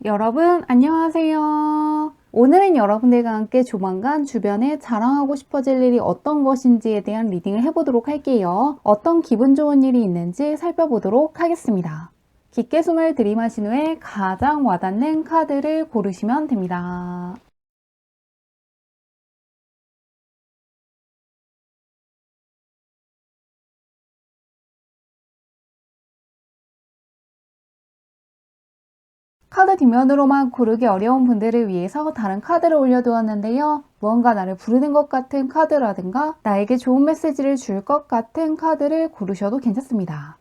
여러분 안녕하세요. 오늘은 여러분들과 함께 조만간 주변에 자랑하고 싶어질 일이 어떤 것인지에 대한 리딩을 해보도록 할게요. 어떤 기분 좋은 일이 있는지 살펴보도록 하겠습니다. 깊게 숨을 들이마신 후에 가장 와닿는 카드를 고르시면 됩니다. 카드 뒷면으로만 고르기 어려운 분들을 위해서 다른 카드를 올려두었는데요. 무언가 나를 부르는 것 같은 카드라든가 나에게 좋은 메시지를 줄 것 같은 카드를 고르셔도 괜찮습니다.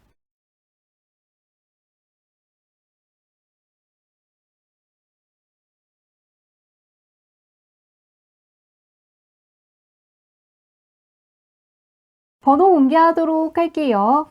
번호 공개하도록 할게요.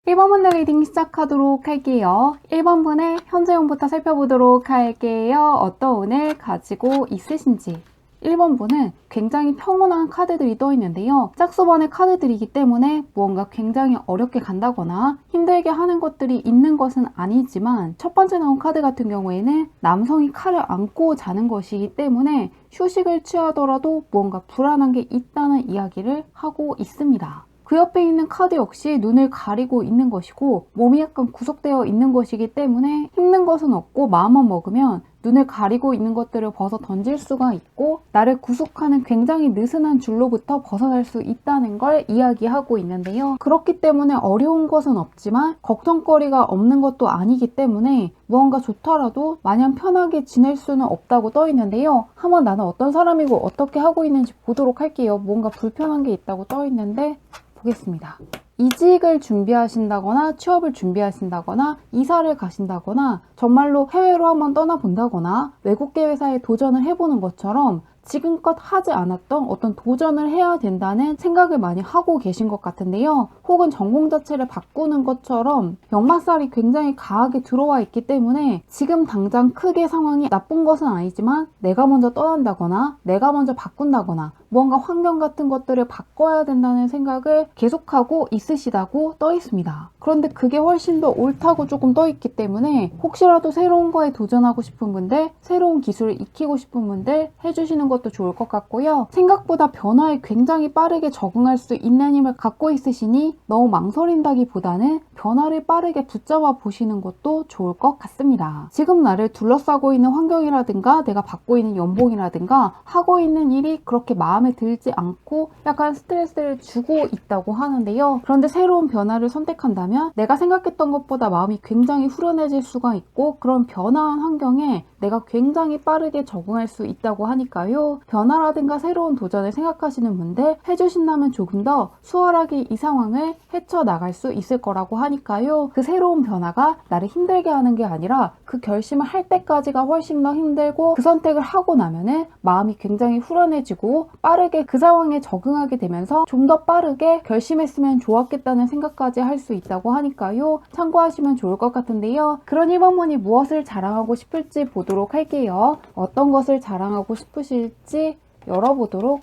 1번분들 리딩 시작하도록 할게요. 1번분의 현재형부터 살펴보도록 할게요. 어떤 운을 가지고 있으신지. 1번분은 굉장히 평온한 카드들이 떠 있는데요. 짝수번의 카드들이기 때문에 무언가 굉장히 어렵게 간다거나 힘들게 하는 것들이 있는 것은 아니지만 첫 번째 나온 카드 같은 경우에는 남성이 칼을 안고 자는 것이기 때문에 휴식을 취하더라도 무언가 불안한 게 있다는 이야기를 하고 있습니다. 그 옆에 있는 카드 역시 눈을 가리고 있는 것이고 몸이 약간 구속되어 있는 것이기 때문에 힘든 것은 없고 마음만 먹으면 눈을 가리고 있는 것들을 벗어 던질 수가 있고 나를 구속하는 굉장히 느슨한 줄로부터 벗어날 수 있다는 걸 이야기하고 있는데요. 그렇기 때문에 어려운 것은 없지만 걱정거리가 없는 것도 아니기 때문에 무언가 좋더라도 마냥 편하게 지낼 수는 없다고 떠 있는데요. 한번 나는 어떤 사람이고 어떻게 하고 있는지 보도록 할게요. 뭔가 불편한 게 있다고 떠 있는데 보겠습니다. 이직을 준비하신다거나 취업을 준비하신다거나 이사를 가신다거나 정말로 해외로 한번 떠나본다거나 외국계 회사에 도전을 해보는 것처럼 지금껏 하지 않았던 어떤 도전을 해야 된다는 생각을 많이 하고 계신 것 같은데요. 혹은 전공 자체를 바꾸는 것처럼 역마살이 굉장히 강하게 들어와 있기 때문에 지금 당장 크게 상황이 나쁜 것은 아니지만 내가 먼저 떠난다거나 내가 먼저 바꾼다거나 무언가 환경 같은 것들을 바꿔야 된다는 생각을 계속하고 있으시다고 떠 있습니다. 그런데 그게 훨씬 더 옳다고 조금 떠 있기 때문에 혹시라도 새로운 거에 도전하고 싶은 분들, 새로운 기술을 익히고 싶은 분들 해주시는 것도 좋을 것 같고요. 생각보다 변화에 굉장히 빠르게 적응할 수 있는 힘을 갖고 있으시니 너무 망설인다기보다는 변화를 빠르게 붙잡아 보시는 것도 좋을 것 같습니다. 지금 나를 둘러싸고 있는 환경이라든가 내가 받고 있는 연봉이라든가 하고 있는 일이 그렇게 마음에 들지 않고 약간 스트레스를 주고 있다고 하는데요. 그런데 새로운 변화를 선택한다면 내가 생각했던 것보다 마음이 굉장히 후련해질 수가 있고 그런 변화한 환경에 내가 굉장히 빠르게 적응할 수 있다고 하니까요. 변화라든가 새로운 도전을 생각하시는 분들 해주신다면 조금 더 수월하게 이 상황을 헤쳐나갈 수 있을 거라고 하니까요. 그 새로운 변화가 나를 힘들게 하는 게 아니라 그 결심을 할 때까지가 훨씬 더 힘들고 그 선택을 하고 나면은 마음이 굉장히 후련해지고 빠르게 그 상황에 적응하게 되면서 좀 더 빠르게 결심했으면 좋았겠다는 생각까지 할 수 있다고 하니까요. 참고하시면 좋을 것 같은데요. 그런 1번분이 무엇을 자랑하고 싶을지 보도록 할게요. 어떤 것을 자랑하고 싶으실지 열어보도록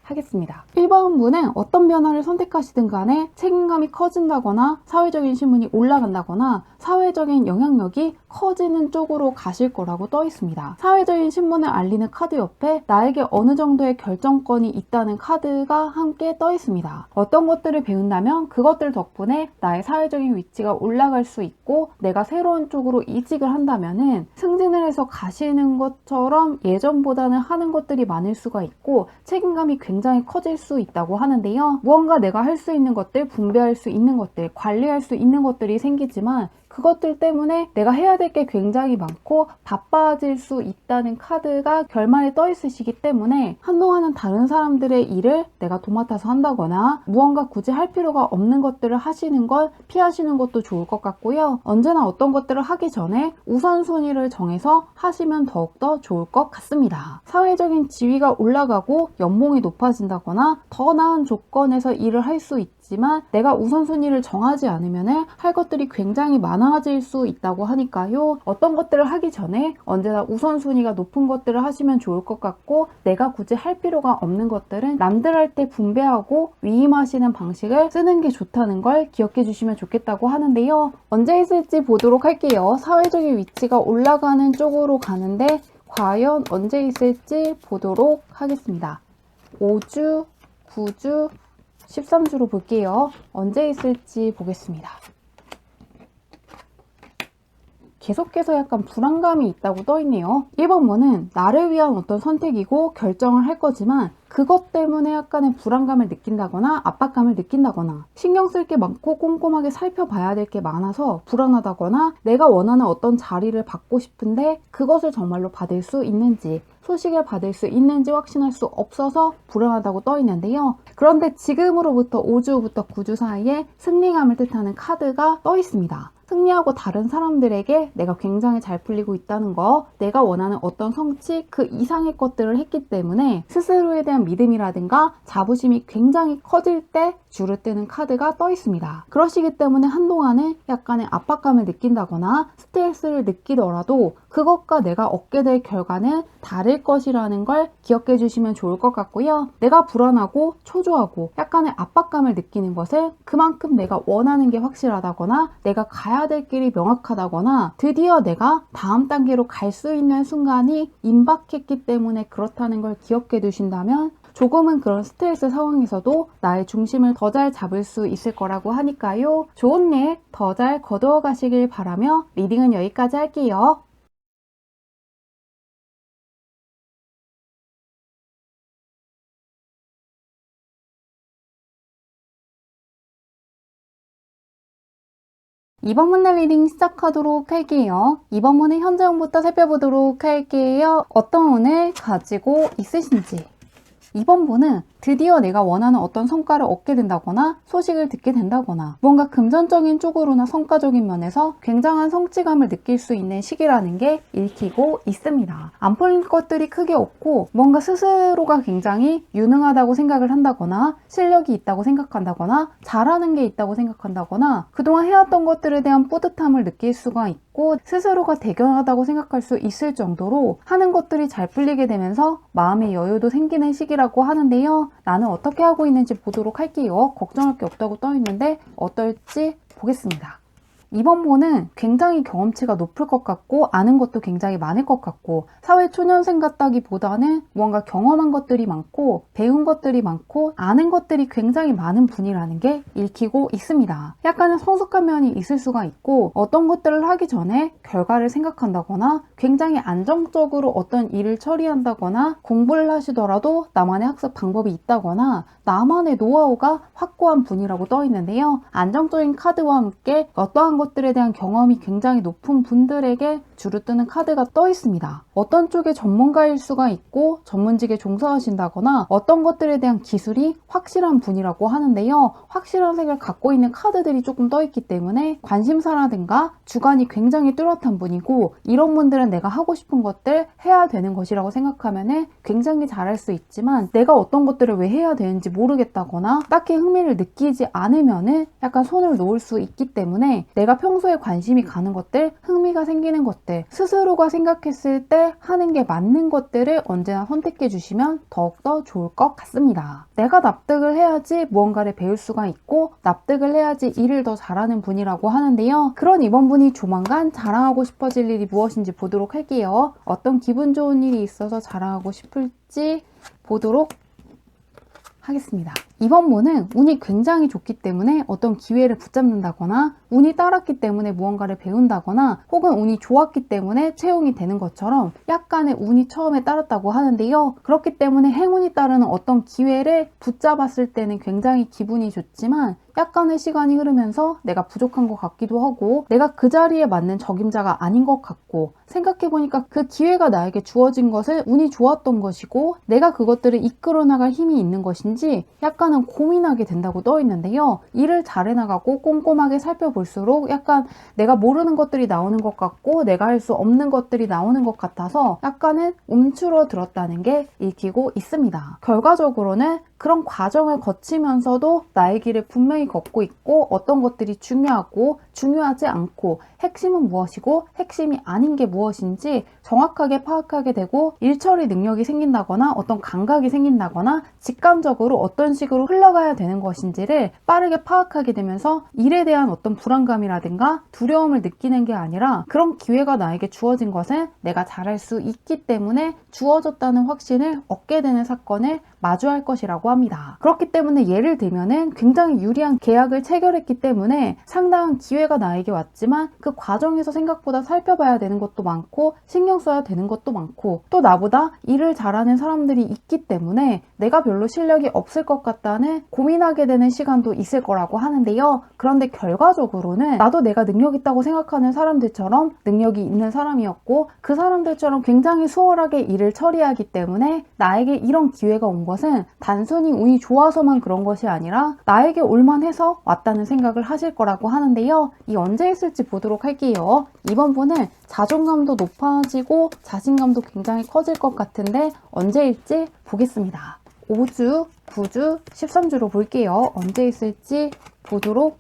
하겠습니다. 1번분은 어떤 변화를 선택하시든 간에 책임감이 커진다거나 사회적인 신분이 올라간다거나 사회적인 영향력이 커지는 쪽으로 가실 거라고 떠 있습니다. 사회적인 신분을 알리는 카드 옆에 나에게 어느 정도의 결정권이 있다는 카드가 함께 떠 있습니다. 어떤 것들을 배운다면 그것들 덕분에 나의 사회적인 위치가 올라갈 수 있고 내가 새로운 쪽으로 이직을 한다면은 승진을 해서 가시는 것처럼 예전보다는 하는 것들이 많을 수가 있고 책임감이 굉장히 커질 수 있다고 하는데요. 무언가 내가 할 수 있는 것들, 분배할 수 있는 것들, 관리할 수 있는 것들이 생기지만 그것들 때문에 내가 해야 될 게 굉장히 많고 바빠질 수 있다는 카드가 결말에 떠 있으시기 때문에 한동안은 다른 사람들의 일을 내가 도맡아서 한다거나 무언가 굳이 할 필요가 없는 것들을 하시는 걸 피하시는 것도 좋을 것 같고요. 언제나 어떤 것들을 하기 전에 우선순위를 정해서 하시면 더욱더 좋을 것 같습니다. 사회적인 지위가 올라가고 연봉이 높아진다거나 더 나은 조건에서 일을 할 수 있지만 내가 우선순위를 정하지 않으면 할 것들이 굉장히 많아 많아질 수 있다고 하니까요. 어떤 것들을 하기 전에 언제나 우선순위가 높은 것들을 하시면 좋을 것 같고, 내가 굳이 할 필요가 없는 것들은 남들 할 때 분배하고 위임하시는 방식을 쓰는 게 좋다는 걸 기억해 주시면 좋겠다고 하는데요. 언제 있을지 보도록 할게요. 사회적인 위치가 올라가는 쪽으로 가는데 과연 언제 있을지 보도록 하겠습니다. 5주, 9주, 13주로 볼게요. 언제 있을지 보겠습니다. 계속해서 약간 불안감이 있다고 떠있네요. 1번문은 나를 위한 어떤 선택이고 결정을 할 거지만 그것 때문에 약간의 불안감을 느낀다거나 압박감을 느낀다거나 신경 쓸 게 많고 꼼꼼하게 살펴봐야 될 게 많아서 불안하다거나 내가 원하는 어떤 자리를 받고 싶은데 그것을 정말로 받을 수 있는지, 소식을 받을 수 있는지 확신할 수 없어서 불안하다고 떠있는데요. 그런데 지금으로부터 5주부터 9주 사이에 승리감을 뜻하는 카드가 떠 있습니다. 승리하고 다른 사람들에게 내가 굉장히 잘 풀리고 있다는 거, 내가 원하는 어떤 성취 그 이상의 것들을 했기 때문에 스스로에 대한 믿음이라든가 자부심이 굉장히 커질 때 주로 뜨는 카드가 떠 있습니다. 그러시기 때문에 한동안은 약간의 압박감을 느낀다거나 스트레스를 느끼더라도 그것과 내가 얻게 될 결과는 다를 것이라는 걸 기억해 주시면 좋을 것 같고요. 내가 불안하고 초조하고 약간의 압박감을 느끼는 것은 그만큼 내가 원하는 게 확실하다거나 내가 가야 될 길이 명확하다거나 드디어 내가 다음 단계로 갈 수 있는 순간이 임박했기 때문에 그렇다는 걸 기억해 두신다면 조금은 그런 스트레스 상황에서도 나의 중심을 더 잘 잡을 수 있을 거라고 하니까요. 좋은 일 더 잘 거두어 가시길 바라며 리딩은 여기까지 할게요. 이번 문의 리딩 시작하도록 할게요. 이번 문의 현재운부터 살펴보도록 할게요. 어떤 운을 가지고 있으신지. 이번 분은 드디어 내가 원하는 어떤 성과를 얻게 된다거나 소식을 듣게 된다거나 뭔가 금전적인 쪽으로나 성과적인 면에서 굉장한 성취감을 느낄 수 있는 시기라는 게 읽히고 있습니다. 안 풀릴 것들이 크게 없고 뭔가 스스로가 굉장히 유능하다고 생각을 한다거나 실력이 있다고 생각한다거나 잘하는 게 있다고 생각한다거나 그동안 해왔던 것들에 대한 뿌듯함을 느낄 수가 있고 스스로가 대견하다고 생각할 수 있을 정도로 하는 것들이 잘 풀리게 되면서 마음의 여유도 생기는 시기라고 하는데요. 나는 어떻게 하고 있는지 보도록 할게요. 걱정할 게 없다고 떠있는데 어떨지 보겠습니다. 이번 분은 굉장히 경험치가 높을 것 같고 아는 것도 굉장히 많을 것 같고 사회 초년생 같다기보다는 뭔가 경험한 것들이 많고 배운 것들이 많고 아는 것들이 굉장히 많은 분이라는 게 읽히고 있습니다. 약간의 성숙한 면이 있을 수가 있고 어떤 것들을 하기 전에 결과를 생각한다거나 굉장히 안정적으로 어떤 일을 처리한다거나 공부를 하시더라도 나만의 학습 방법이 있다거나 나만의 노하우가 확고한 분이라고 떠 있는데요. 안정적인 카드와 함께 어떠한 것들에 대한 경험이 굉장히 높은 분들에게 주로 뜨는 카드가 떠 있습니다. 어떤 쪽의 전문가일 수가 있고 전문직에 종사하신다거나 어떤 것들에 대한 기술이 확실한 분이라고 하는데요. 확실한 색을 갖고 있는 카드들이 조금 떠 있기 때문에 관심사라든가 주관이 굉장히 뚜렷한 분이고 이런 분들은 내가 하고 싶은 것들 해야 되는 것이라고 생각하면 굉장히 잘할 수 있지만 내가 어떤 것들을 왜 해야 되는지 모르겠다거나 딱히 흥미를 느끼지 않으면 약간 손을 놓을 수 있기 때문에 내가 평소에 관심이 가는 것들, 흥미가 생기는 것들, 스스로가 생각했을 때 하는 게 맞는 것들을 언제나 선택해 주시면 더욱더 좋을 것 같습니다. 내가 납득을 해야지 무언가를 배울 수가 있고 납득을 해야지 일을 더 잘하는 분이라고 하는데요. 그런 이번 분이 조만간 자랑하고 싶어질 일이 무엇인지 보도록 할게요. 어떤 기분 좋은 일이 있어서 자랑하고 싶을지 보도록 하겠습니다. 이번 분은 운이 굉장히 좋기 때문에 어떤 기회를 붙잡는다거나 운이 따랐기 때문에 무언가를 배운다거나 혹은 운이 좋았기 때문에 채용이 되는 것처럼 약간의 운이 처음에 따랐다고 하는데요. 그렇기 때문에 행운이 따르는 어떤 기회를 붙잡았을 때는 굉장히 기분이 좋지만 약간의 시간이 흐르면서 내가 부족한 것 같기도 하고 내가 그 자리에 맞는 적임자가 아닌 것 같고 생각해보니까 그 기회가 나에게 주어진 것을 운이 좋았던 것이고 내가 그것들을 이끌어 나갈 힘이 있는 것인지 약간은 고민하게 된다고 떠 있는데요. 일을 잘해나가고 꼼꼼하게 살펴볼수록 약간 내가 모르는 것들이 나오는 것 같고 내가 할 수 없는 것들이 나오는 것 같아서 약간은 움츠러들었다는 게 읽히고 있습니다. 결과적으로는 그런 과정을 거치면서도 나의 길을 분명히 걷고 있고 어떤 것들이 중요하고 중요하지 않고 핵심은 무엇이고 핵심이 아닌 게 무엇인지 정확하게 파악하게 되고 일 처리 능력이 생긴다거나 어떤 감각이 생긴다거나 직감적으로 어떤 식으로 흘러가야 되는 것인지를 빠르게 파악하게 되면서 일에 대한 어떤 불안감이라든가 두려움을 느끼는 게 아니라 그런 기회가 나에게 주어진 것은 내가 잘할 수 있기 때문에 주어졌다는 확신을 얻게 되는 사건을 마주할 것이라고 합니다. 그렇기 때문에 예를 들면은 굉장히 유리한 계약을 체결했기 때문에 상당한 기회가 나에게 왔지만 그 과정에서 생각보다 살펴봐야 되는 것도 많고 신경 써야 되는 것도 많고 또 나보다 일을 잘하는 사람들이 있기 때문에 내가 별로 실력이 없을 것 같다는 고민하게 되는 시간도 있을 거라고 하는데요. 그런데 결과적으로는 나도 내가 능력 있다고 생각하는 사람들처럼 능력이 있는 사람이었고 그 사람들처럼 굉장히 수월하게 일을 처리하기 때문에 나에게 이런 기회가 온 것은 단순히 운이 좋아서만 그런 것이 아니라 나에게 올만해서 왔다는 생각을 하실 거라고 하는데요. 이 언제 있을지 보도록 할게요. 이번 분은 자존감도 높아지고 자신감도 굉장히 커질 것 같은데 언제일지 보겠습니다. 5주, 9주, 13주로 볼게요. 언제 있을지 보도록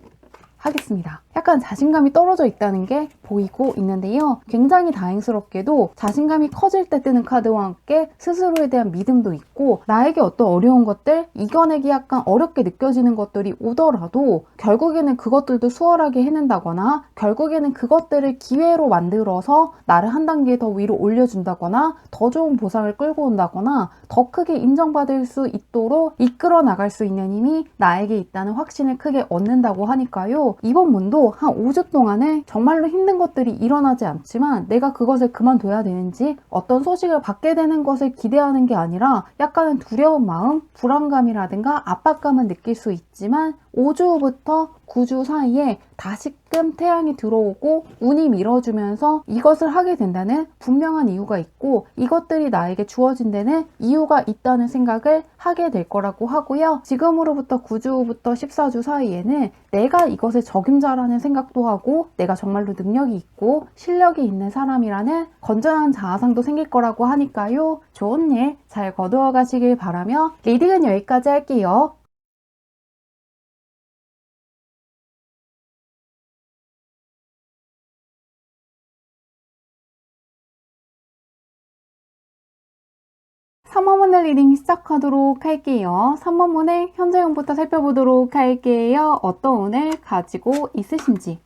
하겠습니다. 약간 자신감이 떨어져 있다는 게 보이고 있는데요. 굉장히 다행스럽게도 자신감이 커질 때 뜨는 카드와 함께 스스로에 대한 믿음도 있고 나에게 어떤 어려운 것들, 이겨내기 약간 어렵게 느껴지는 것들이 오더라도 결국에는 그것들도 수월하게 해낸다거나 결국에는 그것들을 기회로 만들어서 나를 한 단계 더 위로 올려준다거나 더 좋은 보상을 끌고 온다거나 더 크게 인정받을 수 있도록 이끌어 나갈 수 있는 힘이 나에게 있다는 확신을 크게 얻는다고 하니까요. 이번 문도 한 5주 동안에 정말로 힘든 것들이 일어나지 않지만 내가 그것을 그만둬야 되는지 어떤 소식을 받게 되는 것을 기대하는 게 아니라 약간은 두려운 마음, 불안감이라든가 압박감은 느낄 수 있지만 5주 후부터 9주 사이에 다시금 태양이 들어오고 운이 밀어주면서 이것을 하게 된다는 분명한 이유가 있고 이것들이 나에게 주어진 데는 이유가 있다는 생각을 하게 될 거라고 하고요. 지금으로부터 9주 후부터 14주 사이에는 내가 이것을 적임자라는 생각도 하고 내가 정말로 능력이 있고 실력이 있는 사람이라는 건전한 자아상도 생길 거라고 하니까요. 좋은 일 잘 거두어 가시길 바라며 리딩은 여기까지 할게요. 삼번문의 리딩 시작하도록 할게요. 3번문의 현재 운부터 살펴보도록 할게요. 어떤 운을 가지고 있으신지.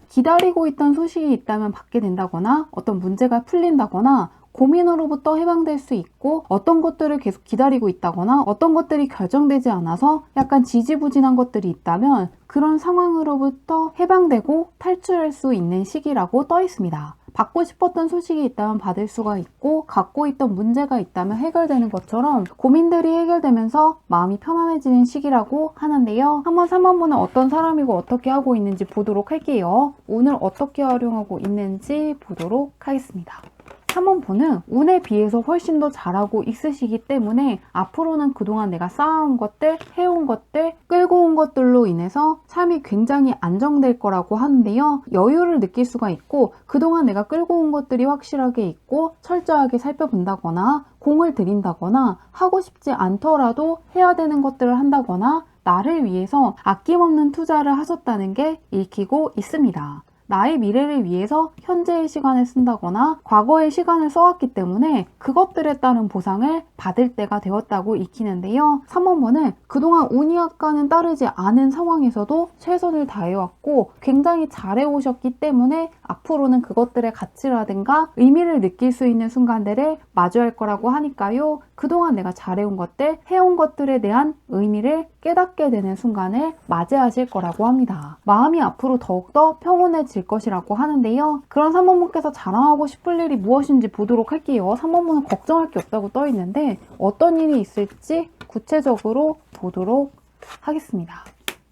기다리고 있던 소식이 있다면 받게 된다거나 어떤 문제가 풀린다거나 고민으로부터 해방될 수 있고 어떤 것들을 계속 기다리고 있다거나 어떤 것들이 결정되지 않아서 약간 지지부진한 것들이 있다면 그런 상황으로부터 해방되고 탈출할 수 있는 시기라고 떠 있습니다. 받고 싶었던 소식이 있다면 받을 수가 있고 갖고 있던 문제가 있다면 해결되는 것처럼 고민들이 해결되면서 마음이 편안해지는 시기라고 하는데요. 한번 3번분은 어떤 사람이고 어떻게 하고 있는지 보도록 할게요. 운을 어떻게 활용하고 있는지 보도록 하겠습니다. 3번분은 운에 비해서 훨씬 더 잘하고 있으시기 때문에 앞으로는 그동안 내가 쌓아온 것들, 해온 것들, 끌고 온 것들로 인해서 삶이 굉장히 안정될 거라고 하는데요. 여유를 느낄 수가 있고 그동안 내가 끌고 온 것들이 확실하게 있고 철저하게 살펴본다거나 공을 들인다거나 하고 싶지 않더라도 해야 되는 것들을 한다거나 나를 위해서 아낌없는 투자를 하셨다는 게 읽히고 있습니다. 나의 미래를 위해서 현재의 시간을 쓴다거나 과거의 시간을 써왔기 때문에 그것들에 따른 보상을 받을 때가 되었다고 익히는데요. 3번번은 그동안 운이 약간은 따르지 않은 상황에서도 최선을 다해왔고 굉장히 잘해오셨기 때문에 앞으로는 그것들의 가치라든가 의미를 느낄 수 있는 순간들을 마주할 거라고 하니까요. 그동안 내가 잘해온 것들, 해온 것들에 대한 의미를 깨닫게 되는 순간을 맞이하실 거라고 합니다. 마음이 앞으로 더욱더 평온해질 것이라고 하는데요. 그런 3번분께서 자랑하고 싶을 일이 무엇인지 보도록 할게요. 3번분은 걱정할 게 없다고 떠 있는데 어떤 일이 있을지 구체적으로 보도록 하겠습니다.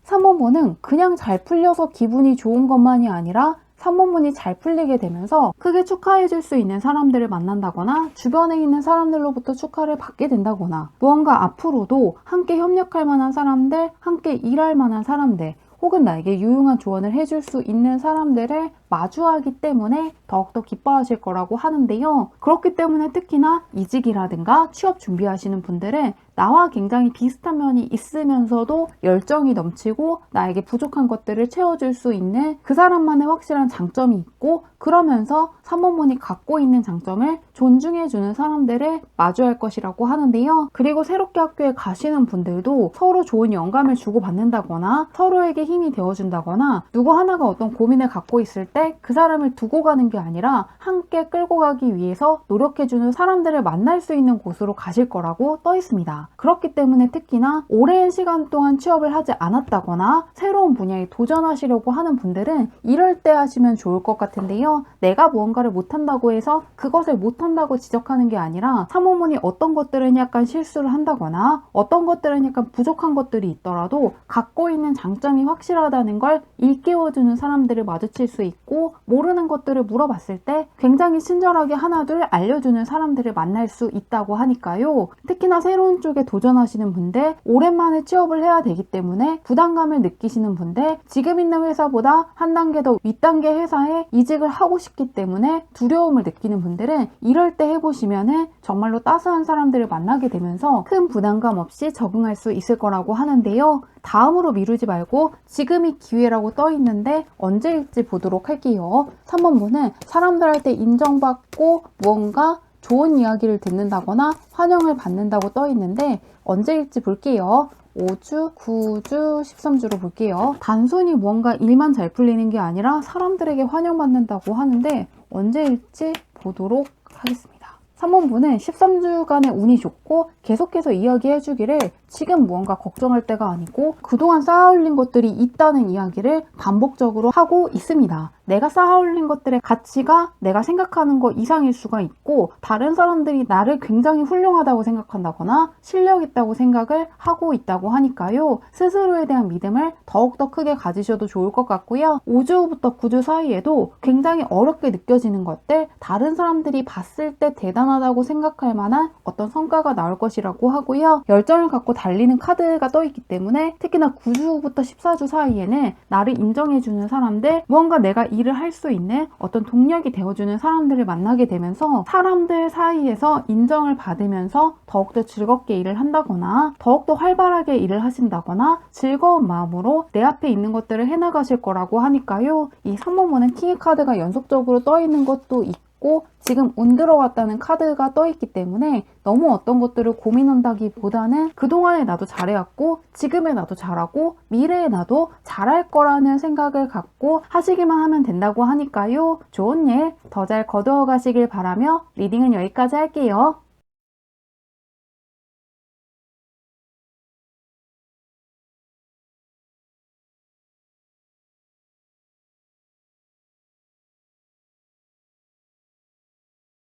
3번분은 그냥 잘 풀려서 기분이 좋은 것만이 아니라 3번분이 잘 풀리게 되면서 크게 축하해줄 수 있는 사람들을 만난다거나 주변에 있는 사람들로부터 축하를 받게 된다거나 무언가 앞으로도 함께 협력할 만한 사람들, 함께 일할 만한 사람들 혹은 나에게 유용한 조언을 해줄 수 있는 사람들을 마주하기 때문에 더욱더 기뻐하실 거라고 하는데요. 그렇기 때문에 특히나 이직이라든가 취업 준비하시는 분들은 나와 굉장히 비슷한 면이 있으면서도 열정이 넘치고 나에게 부족한 것들을 채워줄 수 있는 그 사람만의 확실한 장점이 있고, 그러면서 3번분이 갖고 있는 장점을 존중해주는 사람들을 마주할 것이라고 하는데요. 그리고 새롭게 학교에 가시는 분들도 서로 좋은 영감을 주고받는다거나 서로에게 힘이 되어준다거나 누구 하나가 어떤 고민을 갖고 있을 때 그 사람을 두고 가는 게 아니라 함께 끌고 가기 위해서 노력해주는 사람들을 만날 수 있는 곳으로 가실 거라고 떠 있습니다. 그렇기 때문에 특히나 오랜 시간 동안 취업을 하지 않았다거나 새로운 분야에 도전하시려고 하는 분들은 이럴 때 하시면 좋을 것 같은데요. 내가 무언가를 못한다고 해서 그것을 못한다고 지적하는 게 아니라 3번분이 어떤 것들은 약간 실수를 한다거나 어떤 것들은 약간 부족한 것들이 있더라도 갖고 있는 장점이 확실하다는 걸 일깨워주는 사람들을 마주칠 수 있고, 모르는 것들을 물어봤을 때 굉장히 친절하게 하나둘 알려주는 사람들을 만날 수 있다고 하니까요. 특히나 새로운 쪽에 도전하시는 분들, 오랜만에 취업을 해야 되기 때문에 부담감을 느끼시는 분들, 지금 있는 회사보다 한 단계 더 윗단계 회사에 이직을 하고 싶기 때문에 두려움을 느끼는 분들은 이럴 때 해보시면은 정말로 따스한 사람들을 만나게 되면서 큰 부담감 없이 적응할 수 있을 거라고 하는데요. 다음으로 미루지 말고 지금이 기회라고 떠 있는데 언제일지 보도록 할게요. 3번분은 사람들한테 인정받고 무언가 좋은 이야기를 듣는다거나 환영을 받는다고 떠 있는데 언제일지 볼게요. 5주, 9주, 13주로 볼게요. 단순히 무언가 일만 잘 풀리는 게 아니라 사람들에게 환영받는다고 하는데 언제일지 보도록 하겠습니다. 3번분은 13주간의 운이 좋고 계속해서 이야기해주기를 지금 무언가 걱정할 때가 아니고 그동안 쌓아올린 것들이 있다는 이야기를 반복적으로 하고 있습니다. 내가 쌓아올린 것들의 가치가 내가 생각하는 것 이상일 수가 있고, 다른 사람들이 나를 굉장히 훌륭하다고 생각한다거나 실력 있다고 생각을 하고 있다고 하니까요. 스스로에 대한 믿음을 더욱더 크게 가지셔도 좋을 것 같고요. 5주부터 9주 사이에도 굉장히 어렵게 느껴지는 것들, 다른 사람들이 봤을 때 대단하다고 생각할 만한 어떤 성과가 나올 것이라고 하고요. 열정을 갖고 달리는 카드가 떠있기 때문에 특히나 9주부터 14주 사이에는 나를 인정해주는 사람들, 무언가 내가 일을 할 수 있는 어떤 동력이 되어주는 사람들을 만나게 되면서 사람들 사이에서 인정을 받으면서 더욱더 즐겁게 일을 한다거나 더욱더 활발하게 일을 하신다거나 즐거운 마음으로 내 앞에 있는 것들을 해나가실 거라고 하니까요. 이 3번분은 킹의 카드가 연속적으로 떠 있는 것도 있고 지금 운 들어왔다는 카드가 떠있기 때문에 너무 어떤 것들을 고민한다기보다는 그동안에 나도 잘해왔고 지금의 나도 잘하고 미래의 나도 잘할 거라는 생각을 갖고 하시기만 하면 된다고 하니까요. 좋은 일 더 잘 거두어 가시길 바라며 리딩은 여기까지 할게요.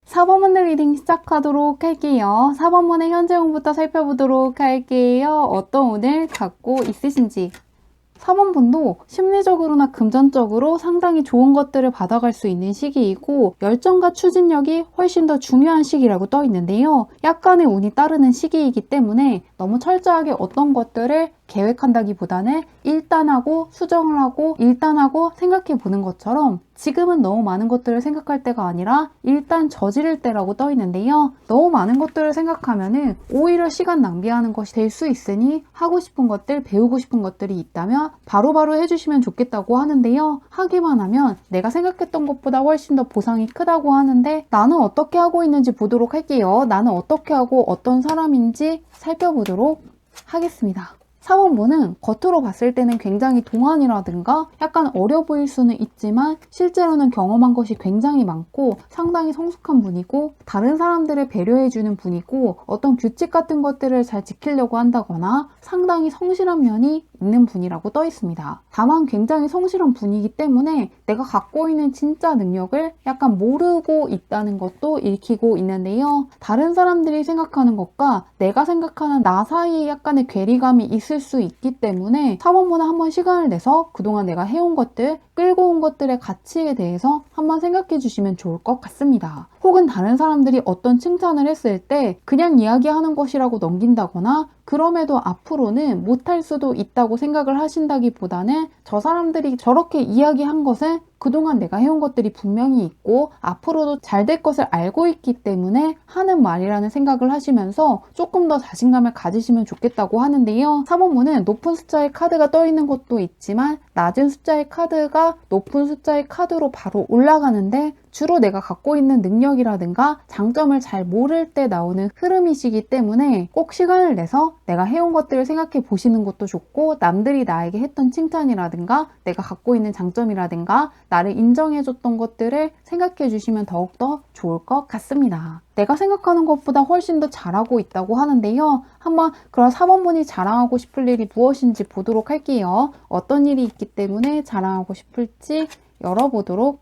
4번문 리딩 시작하도록 할게요. 4번문의 현재 운부터 살펴보도록 할게요. 어떤 운을 갖고 있으신지. 4번분도 심리적으로나 금전적으로 상당히 좋은 것들을 받아갈 수 있는 시기이고 열정과 추진력이 훨씬 더 중요한 시기라고 떠 있는데요. 약간의 운이 따르는 시기이기 때문에 너무 철저하게 어떤 것들을 계획한다기보다는 일단 하고 수정을 하고 일단 하고 생각해 보는 것처럼 지금은 너무 많은 것들을 생각할 때가 아니라 일단 저지를 때라고 떠 있는데요. 너무 많은 것들을 생각하면은 오히려 시간 낭비하는 것이 될 수 있으니 하고 싶은 것들, 배우고 싶은 것들이 있다면 바로바로 해주시면 좋겠다고 하는데요. 하기만 하면 내가 생각했던 것보다 훨씬 더 보상이 크다고 하는데 나는 어떻게 하고 있는지 보도록 할게요. 나는 어떻게 하고 어떤 사람인지 살펴보도록 하겠습니다. 4번분은 겉으로 봤을 때는 굉장히 동안이라든가 약간 어려 보일 수는 있지만 실제로는 경험한 것이 굉장히 많고 상당히 성숙한 분이고 다른 사람들을 배려해주는 분이고 어떤 규칙 같은 것들을 잘 지키려고 한다거나 상당히 성실한 면이 있는 분이라고 떠 있습니다. 다만 굉장히 성실한 분이기 때문에 내가 갖고 있는 진짜 능력을 약간 모르고 있다는 것도 읽히고 있는데요. 다른 사람들이 생각하는 것과 내가 생각하는 나 사이에 약간의 괴리감이 있을 수 있기 때문에 4번분은 한번 시간을 내서 그동안 내가 해온 것들, 끌고 온 것들의 가치에 대해서 한번 생각해 주시면 좋을 것 같습니다. 혹은 다른 사람들이 어떤 칭찬을 했을 때 그냥 이야기하는 것이라고 넘긴다거나 그럼에도 앞으로는 못할 수도 있다고 생각을 하신다기보다는 저 사람들이 저렇게 이야기한 것은 그동안 내가 해온 것들이 분명히 있고 앞으로도 잘 될 것을 알고 있기 때문에 하는 말이라는 생각을 하시면서 조금 더 자신감을 가지시면 좋겠다고 하는데요. 4번문은 높은 숫자의 카드가 떠 있는 것도 있지만 낮은 숫자의 카드가 높은 숫자의 카드로 바로 올라가는데 주로 내가 갖고 있는 능력이라든가 장점을 잘 모를 때 나오는 흐름이시기 때문에 꼭 시간을 내서 내가 해온 것들을 생각해 보시는 것도 좋고 남들이 나에게 했던 칭찬이라든가 내가 갖고 있는 장점이라든가 나를 인정해줬던 것들을 생각해 주시면 더욱더 좋을 것 같습니다. 내가 생각하는 것보다 훨씬 더 잘하고 있다고 하는데요. 한번 그런 4번분이 자랑하고 싶을 일이 무엇인지 보도록 할게요. 어떤 일이 있기 때문에 자랑하고 싶을지 열어보도록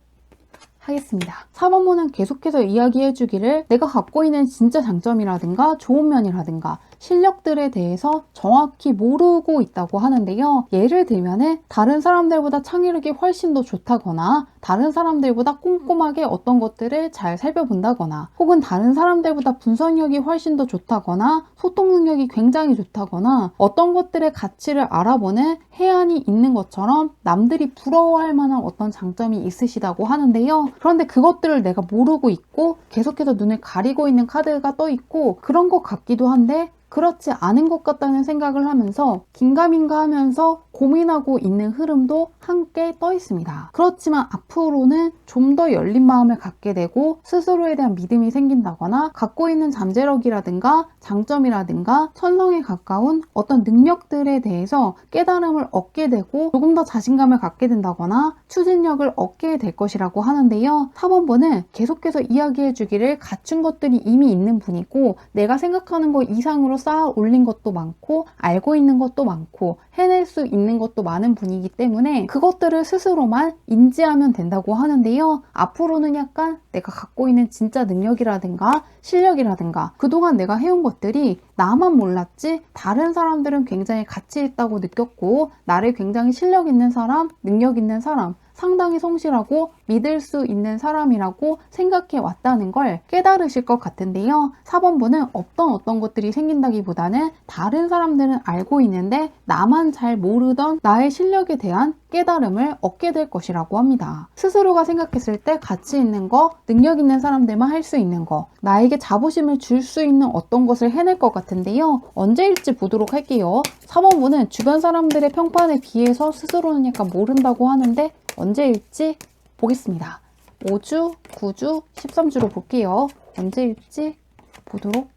하겠습니다. 4번문은 계속해서 이야기해 주기를 내가 갖고 있는 진짜 장점이라든가 좋은 면이라든가 실력들에 대해서 정확히 모르고 있다고 하는데요. 예를 들면은 다른 사람들보다 창의력이 훨씬 더 좋다거나 다른 사람들보다 꼼꼼하게 어떤 것들을 잘 살펴본다거나 혹은 다른 사람들보다 분석력이 훨씬 더 좋다거나 소통 능력이 굉장히 좋다거나 어떤 것들의 가치를 알아보는 해안이 있는 것처럼 남들이 부러워할 만한 어떤 장점이 있으시다고 하는데요. 그런데 그것들을 내가 모르고 있고 계속해서 눈을 가리고 있는 카드가 떠 있고 그런 것 같기도 한데 그렇지 않은 것 같다는 생각을 하면서 긴가민가 하면서 고민하고 있는 흐름도 함께 떠 있습니다. 그렇지만 앞으로는 좀 더 열린 마음을 갖게 되고 스스로에 대한 믿음이 생긴다거나 갖고 있는 잠재력이라든가 장점이라든가 천성에 가까운 어떤 능력들에 대해서 깨달음을 얻게 되고 조금 더 자신감을 갖게 된다거나 추진력을 얻게 될 것이라고 하는데요. 4번분은 계속해서 이야기해 주기를 갖춘 것들이 이미 있는 분이고 내가 생각하는 것 이상으로 쌓아 올린 것도 많고 알고 있는 것도 많고 해낼 수 있는 것도 많은 분이기 때문에 그것들을 스스로만 인지하면 된다고 하는데요. 앞으로는 약간 내가 갖고 있는 진짜 능력이라든가 실력이라든가 그동안 내가 해온 것들이 나만 몰랐지 다른 사람들은 굉장히 가치 있다고 느꼈고 나를 굉장히 실력 있는 사람, 능력 있는 사람 상당히 성실하고 믿을 수 있는 사람이라고 생각해 왔다는 걸 깨달으실 것 같은데요. 4번분은 어떤 것들이 생긴다기보다는 다른 사람들은 알고 있는데 나만 잘 모르던 나의 실력에 대한 깨달음을 얻게 될 것이라고 합니다. 스스로가 생각했을 때 가치 있는 거, 능력 있는 사람들만 할 수 있는 거, 나에게 자부심을 줄 수 있는 어떤 것을 해낼 것 같은데요. 언제일지 보도록 할게요. 4번분은 주변 사람들의 평판에 비해서 스스로는 약간 모른다고 하는데 언제일지 보겠습니다. 5주, 9주, 13주로 볼게요. 언제일지 보도록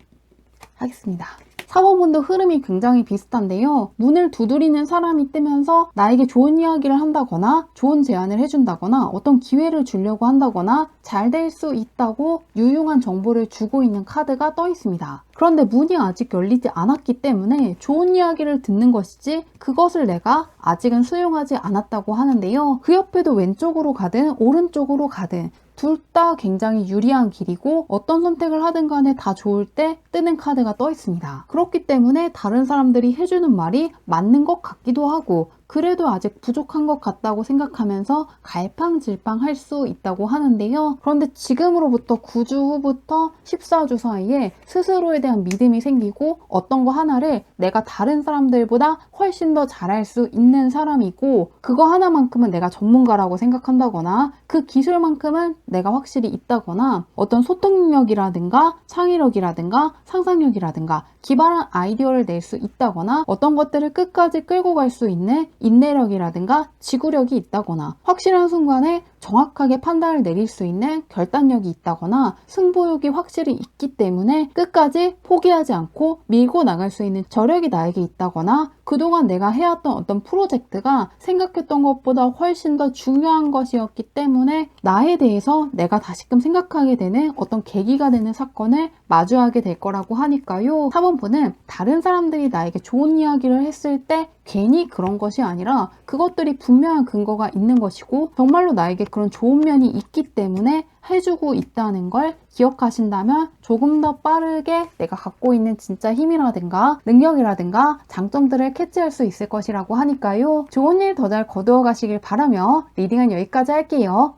하겠습니다. 4번분도 흐름이 굉장히 비슷한데요. 문을 두드리는 사람이 뜨면서 나에게 좋은 이야기를 한다거나 좋은 제안을 해준다거나 어떤 기회를 주려고 한다거나 잘 될 수 있다고 유용한 정보를 주고 있는 카드가 떠 있습니다. 그런데 문이 아직 열리지 않았기 때문에 좋은 이야기를 듣는 것이지 그것을 내가 아직은 수용하지 않았다고 하는데요. 그 옆에도 왼쪽으로 가든 오른쪽으로 가든 둘 다 굉장히 유리한 길이고 어떤 선택을 하든 간에 다 좋을 때 뜨는 카드가 떠 있습니다. 그렇기 때문에 다른 사람들이 해주는 말이 맞는 것 같기도 하고 그래도 아직 부족한 것 같다고 생각하면서 갈팡질팡 할 수 있다고 하는데요. 그런데 지금으로부터 9주 후부터 14주 사이에 스스로에 대한 믿음이 생기고 어떤 거 하나를 내가 다른 사람들보다 훨씬 더 잘할 수 있는 사람이고 그거 하나만큼은 내가 전문가라고 생각한다거나 그 기술만큼은 내가 확실히 있다거나 어떤 소통 능력이라든가 창의력이라든가 상상력이라든가 기발한 아이디어를 낼 수 있다거나 어떤 것들을 끝까지 끌고 갈 수 있는 인내력이라든가 지구력이 있다거나 확실한 순간에 정확하게 판단을 내릴 수 있는 결단력이 있다거나 승부욕이 확실히 있기 때문에 끝까지 포기하지 않고 밀고 나갈 수 있는 저력이 나에게 있다거나 그동안 내가 해왔던 어떤 프로젝트가 생각했던 것보다 훨씬 더 중요한 것이었기 때문에 나에 대해서 내가 다시금 생각하게 되는 어떤 계기가 되는 사건을 마주하게 될 거라고 하니까요. 4번분은 다른 사람들이 나에게 좋은 이야기를 했을 때 괜히 그런 것이 아니라 그것들이 분명한 근거가 있는 것이고 정말로 나에게 그런 좋은 면이 있기 때문에 해주고 있다는 걸 기억하신다면 조금 더 빠르게 내가 갖고 있는 진짜 힘이라든가 능력이라든가 장점들을 캐치할 수 있을 것이라고 하니까요. 좋은 일 더 잘 거두어 가시길 바라며 리딩은 여기까지 할게요.